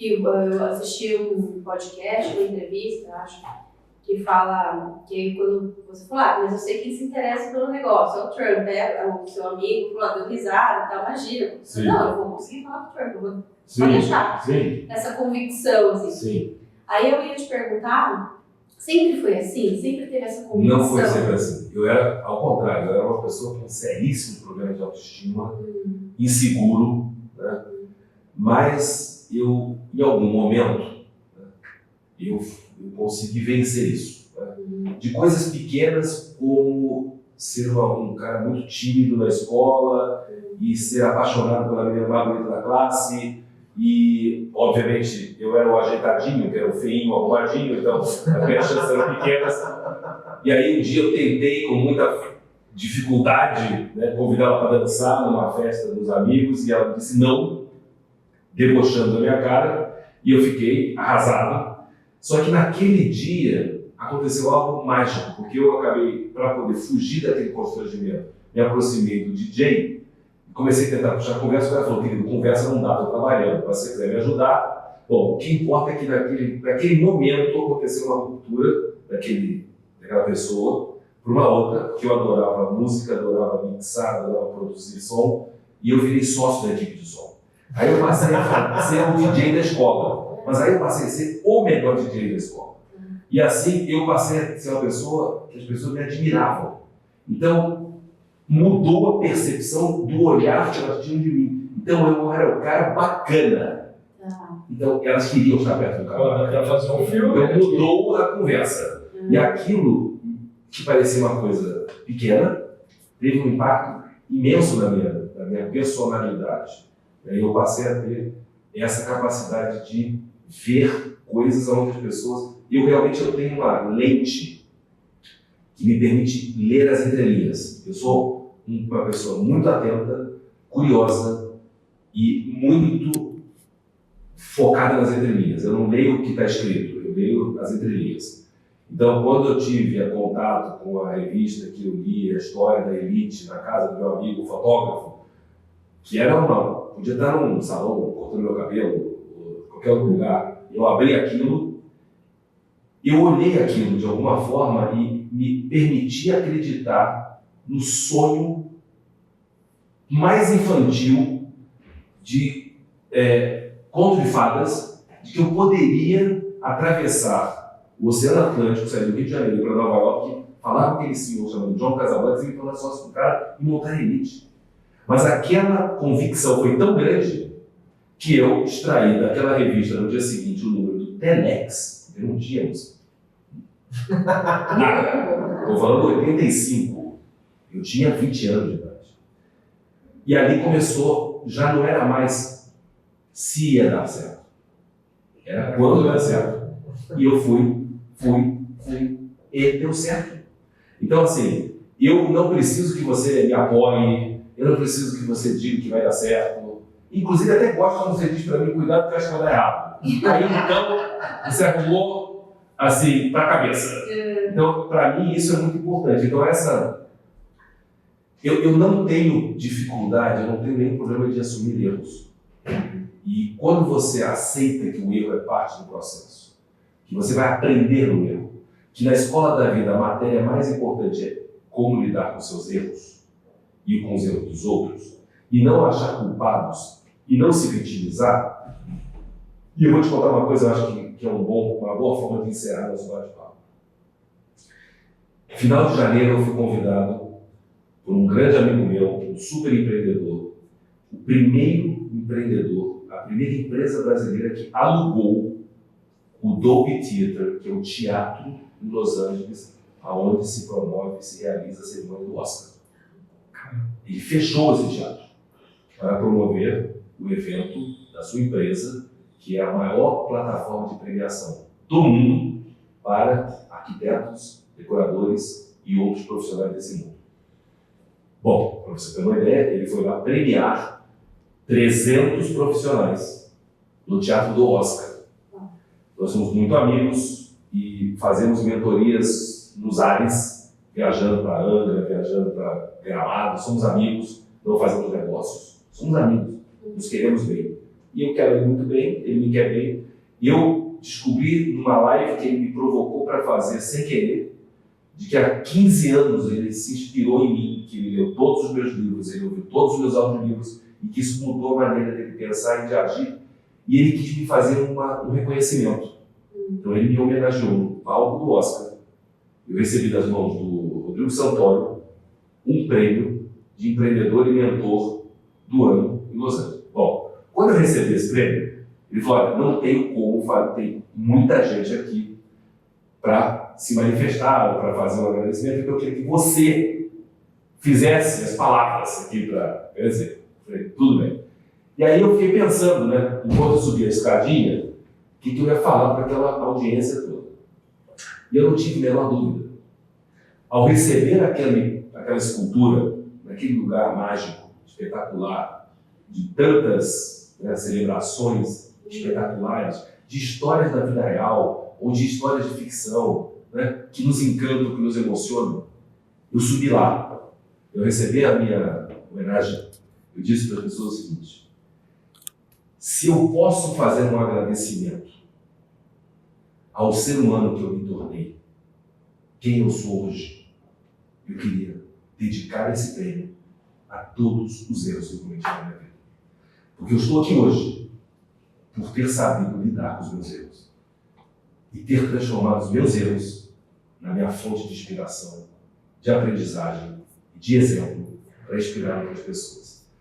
que eu assisti um podcast, uma entrevista, acho, que fala que quando você fala, mas eu sei quem se interessa pelo negócio, é o Trump, é o seu amigo, deu risada e tal, imagina. Não, eu vou conseguir falar com o Trump, eu vou deixar essa convicção, assim. Sim. Aí eu ia te perguntar, sempre foi assim? Sempre teve essa convicção? Não foi sempre assim. Eu era, ao contrário, eu era uma pessoa com um seríssimo problema de autoestima, inseguro, né? Mas eu, em algum momento, né, eu consegui vencer isso. Né? De coisas pequenas, como ser um cara muito tímido na escola e ser apaixonado pela menina mais bonita da classe. E, obviamente, eu era o ajeitadinho, que era o feinho, o arrumadinho, então as minhas chances eram pequenas. E aí um dia eu tentei, com muita dificuldade, né, convidar ela para dançar numa festa dos amigos, e ela disse não, debochando da minha cara, e eu fiquei arrasado. Só que naquele dia aconteceu algo mágico, porque eu acabei, para poder fugir daquele constrangimento, me aproximei do DJ, comecei a tentar puxar a conversa, o cara falou, querido, conversa não dá, estou trabalhando, se você quiser me ajudar. Bom, o que importa é que naquele momento aconteceu uma ruptura daquela pessoa para uma outra, que eu adorava música, adorava mixar, adorava produzir som, e eu virei sócio da equipe de som. Aí eu passei a ser o DJ da escola, mas aí eu passei a ser o melhor DJ da escola. E assim eu passei a ser uma pessoa que as pessoas me admiravam. Então, mudou a percepção do olhar que elas tinham de mim. Então eu era o cara bacana. Então elas queriam estar perto do cara bacana. Fazer um filme. Então mudou a conversa. E aquilo que parecia uma coisa pequena teve um impacto imenso na minha personalidade. E aí eu passei a ter essa capacidade de ver coisas onde as pessoas... Eu tenho uma lente que me permite ler as entrelinhas. Eu sou uma pessoa muito atenta, curiosa e muito focada nas entrelinhas. Eu não leio o que está escrito, eu leio as entrelinhas. Então, quando eu tive contato com a revista que eu li, a história da elite, na casa do meu amigo fotógrafo, que podia estar num salão, cortando meu cabelo, ou qualquer outro lugar, eu abri aquilo, eu olhei aquilo de alguma forma e me permiti acreditar no sonho mais infantil de conto de fadas, de que eu poderia atravessar o Oceano Atlântico, sair do Rio de Janeiro para Nova York, falar com aquele senhor chamado John Casablancas e me tornar sócio do cara e montar a elite. Mas aquela convicção foi tão grande que eu extraí daquela revista no dia seguinte o número do Telex. Eu não tínhamos nada. Estou falando de 85. Eu tinha 20 anos de idade. E ali começou, já não era mais se ia dar certo. Era quando ia dar certo. E eu fui, e deu certo. Então, assim, eu não preciso que você me apoie, eu não preciso que você diga que vai dar certo. Inclusive, até gosto quando você diz para mim, cuidado porque eu acho que vai dar errado. Aí, então, você arrumou, assim, para a cabeça. Então, para mim, isso é muito importante. Então, eu não tenho dificuldade, eu não tenho nenhum problema de assumir erros. E quando você aceita que o erro é parte do processo, que você vai aprender no erro, que na escola da vida a matéria mais importante é como lidar com seus erros e com os erros dos outros, e não achar culpados, e não se vitimizar. E eu vou te contar uma coisa, eu acho que é uma boa forma de encerrar nosso bate-papo. Final de janeiro eu fui convidado por um grande amigo meu, um super empreendedor, o primeiro empreendedor, a primeira empresa brasileira que alugou o Dolby Theatre, que é um teatro em Los Angeles, onde se promove e se realiza a cerimônia do Oscar. Ele fechou esse teatro para promover o evento da sua empresa, que é a maior plataforma de premiação do mundo para arquitetos, decoradores e outros profissionais desse mundo. Bom, para você ter uma ideia, ele foi lá premiar 300 profissionais no teatro do Oscar. Nós somos muito amigos e fazemos mentorias nos ares, viajando para Angra, viajando para Gramado. Somos amigos, não fazemos negócios. Somos amigos, nos queremos bem. e eu quero ele muito bem, ele me quer bem. E eu descobri numa live que ele me provocou para fazer sem querer, de que há 15 anos ele se inspirou em mim, que ele leu todos os meus livros, ele ouviu todos os meus audiolivros, e que isso mudou a maneira dele pensar e de agir. E ele quis me fazer um reconhecimento. Então ele me homenageou no palco do Oscar. Eu recebi das mãos do Rodrigo Santoro um prêmio de empreendedor e mentor do ano em Los Angeles. Bom, quando eu recebi esse prêmio, ele falou: olha, não tenho como fazer, tem muita gente aqui para se manifestar, para fazer um agradecimento, então eu queria que você fizesse as palavras aqui para dizer. Falei, tudo bem. E aí eu fiquei pensando, né, enquanto eu subia a escadinha, o que eu ia falar para aquela audiência toda. E eu não tive a menor dúvida. Ao receber aquela escultura, naquele lugar mágico, espetacular, de tantas, né, celebrações espetaculares, de histórias da vida real, ou de histórias de ficção, né, que nos encantam, que nos emocionam, eu subi lá. Eu recebi a minha homenagem. Eu disse para as pessoas o seguinte: se eu posso fazer um agradecimento ao ser humano que eu me tornei, quem eu sou hoje, eu queria dedicar esse prêmio a todos os erros que eu cometi na minha vida. Porque eu estou aqui hoje por ter sabido lidar com os meus erros e ter transformado os meus erros na minha fonte de inspiração, de aprendizagem e de exemplo para inspirar outras pessoas.